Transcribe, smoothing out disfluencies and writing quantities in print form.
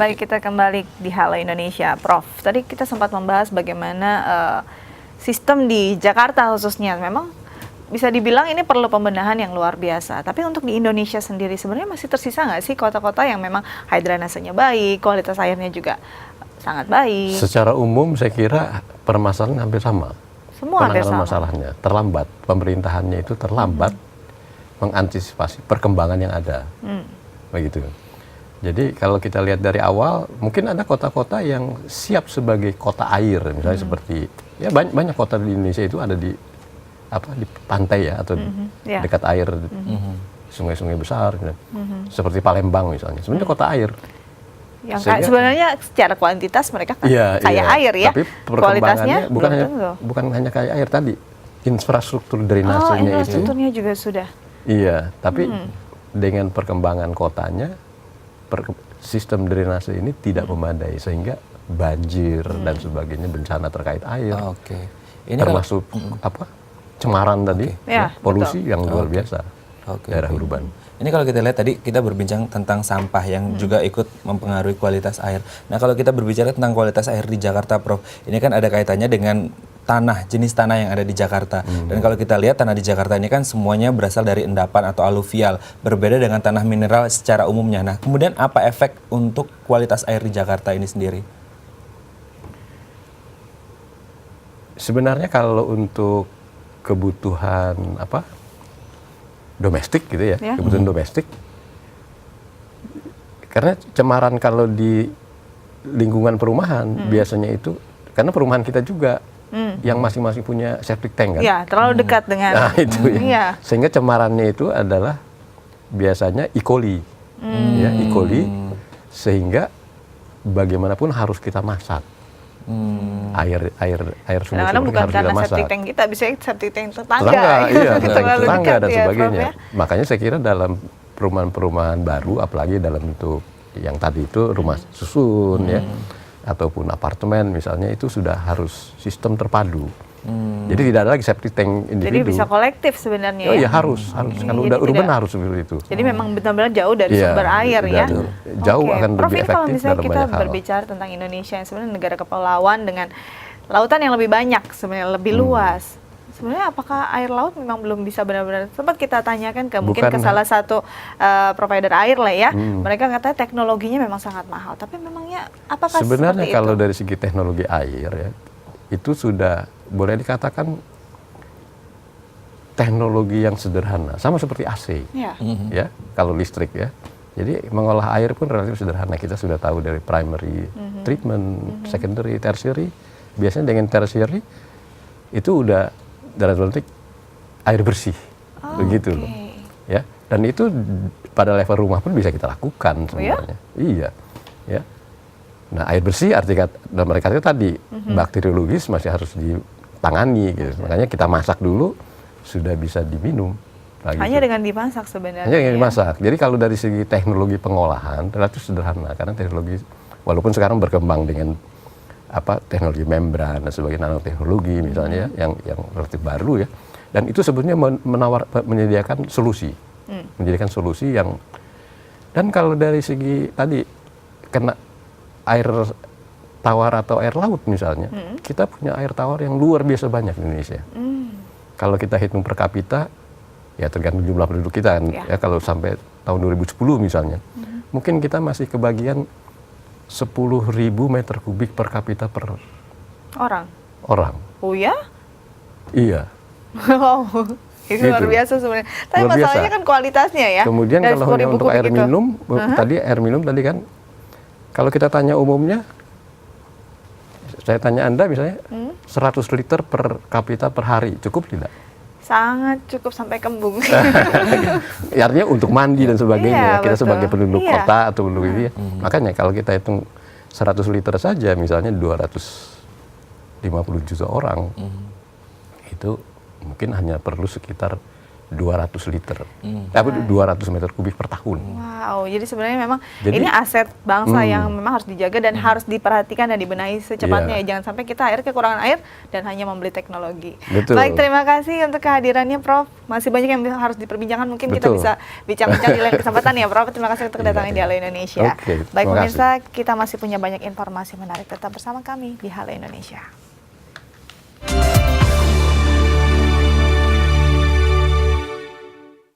Baik, kita kembali di Halo Indonesia, Prof. Tadi kita sempat membahas bagaimana sistem di Jakarta khususnya. Memang bisa dibilang ini perlu pembenahan yang luar biasa. Tapi untuk di Indonesia sendiri sebenarnya masih tersisa nggak sih kota-kota yang memang hidranasenya baik, kualitas airnya juga sangat baik? Secara umum saya kira permasalahan hampir sama. Semua hampir sama. Masalahnya terlambat, pemerintahannya itu terlambat mengantisipasi perkembangan yang ada. Begitu. Jadi kalau kita lihat dari awal, mungkin ada kota-kota yang siap sebagai kota air, misalnya seperti ya banyak kota di Indonesia itu ada di pantai ya atau dekat air, sungai-sungai besar, seperti Palembang misalnya, sebenarnya kota air. Yang sebenarnya secara kuantitas mereka kan kaya air ya, tapi kualitasnya bukan hanya kaya air tadi, infrastruktur drainasenya infrastrukturnya juga sudah. Iya, tapi dengan perkembangan kotanya, sistem drainase ini tidak memadai sehingga banjir dan sebagainya, bencana terkait air, Ini termasuk cemaran tadi, polusi yang luar biasa daerah urban. Ini kalau kita lihat tadi kita berbincang tentang sampah yang juga ikut mempengaruhi kualitas air. Nah kalau kita berbicara tentang kualitas air di Jakarta, Prof, ini kan ada kaitannya dengan tanah, jenis tanah yang ada di Jakarta. Dan kalau kita lihat tanah di Jakarta ini kan semuanya berasal dari endapan atau aluvial, berbeda dengan tanah mineral secara umumnya. Nah kemudian apa efek untuk kualitas air di Jakarta ini sendiri? Sebenarnya kalau untuk kebutuhan domestik gitu ya, kebutuhan domestik, karena cemaran kalau di lingkungan perumahan biasanya itu karena perumahan kita juga yang masing-masing punya septic tank kan? Iya, terlalu dekat dengan. Nah itu ya. Sehingga cemarannya itu adalah biasanya E. coli, ya E. coli, sehingga bagaimanapun harus kita masak. Air sumur Karena bukan harus karena kita masak. septic tank kita, bisa septic tank tetangga. Iya, terlalu tetangga dekat dan ya, sebagainya. Prof, ya? Makanya saya kira dalam perumahan-perumahan baru, apalagi dalam bentuk yang tadi itu rumah susun ya, ataupun apartemen misalnya, itu sudah harus sistem terpadu. Jadi tidak ada lagi septic tank individu. Jadi bisa kolektif sebenarnya. Oh iya harus. Kalau udah urban harus seperti itu. Jadi memang benar-benar jauh dari sumber air ya. Jauh akan Prof, lebih ini kalau efektif misalnya dalam kita banyak hal. berbicara tentang Indonesia yang sebenarnya negara kepulauan dengan lautan yang lebih banyak, sebenarnya lebih luas. Sebenarnya apakah air laut memang belum bisa benar-benar, sempat kita tanyakan mungkin ke salah satu provider air lah ya. Mereka katanya teknologinya memang sangat mahal, tapi memangnya apakah sebenarnya seperti kalau itu? dari segi teknologi air ya, itu sudah boleh dikatakan teknologi yang sederhana, sama seperti AC ya, kalau listrik ya. Jadi mengolah air pun relatif sederhana. Kita sudah tahu dari primary treatment, secondary, tertiary. Biasanya dengan tertiary itu udah dalam bentuk air bersih, begitu loh. Ya, dan itu pada level rumah pun bisa kita lakukan sebenarnya. Iya, ya. Nah, air bersih artinya dalam mereka itu tadi bakteriologis masih harus ditangani gitu. Makanya kita masak dulu sudah bisa diminum. Hanya dengan dimasak sebenarnya. Hanya dengan dimasak. Jadi kalau dari segi teknologi pengolahan relatif sederhana, karena teknologi walaupun sekarang berkembang dengan teknologi membran dan sebagainya, nanoteknologi misalnya yang relatif baru ya. Dan itu sebetulnya menyediakan solusi. Menyediakan solusi yang, dan kalau dari segi tadi kena air tawar atau air laut misalnya, kita punya air tawar yang luar biasa banyak di Indonesia. Kalau kita hitung per kapita, ya tergantung jumlah penduduk kita kan. Ya, kalau sampai tahun 2010 misalnya, mungkin kita masih kebagian 10.000 meter kubik per kapita per orang. Oh ya? Iya. Wow, itu luar biasa sebenarnya. Tapi masalahnya kan kualitasnya ya. Kemudian kalau untuk air minum, air minum tadi kan, kalau kita tanya umumnya, saya tanya Anda misalnya, 100 liter per kapita per hari, cukup tidak? Sangat cukup sampai kembung. Artinya untuk mandi dan sebagainya, kita sebagai penduduk kota atau penduduk ini, makanya kalau kita hitung 100 liter saja, misalnya 250 juta orang, itu mungkin hanya perlu sekitar 200 liter, tapi 200 meter kubik per tahun. Wow, jadi sebenarnya memang Jadi- ini aset bangsa yang memang harus dijaga dan harus diperhatikan dan dibenahi secepatnya Iya. ya. Jangan sampai kita akhirnya kekurangan air dan hanya membeli teknologi. Betul. Baik, terima kasih untuk kehadirannya Prof. Masih banyak yang harus diperbincangkan, mungkin kita Betul. bisa bincang-bincang di lain kesempatan ya Prof. Terima kasih untuk kedatangan di Halo Indonesia. Oke, Baik terima pemirsa, kita masih punya banyak informasi menarik. Tetap bersama kami di Halo Indonesia.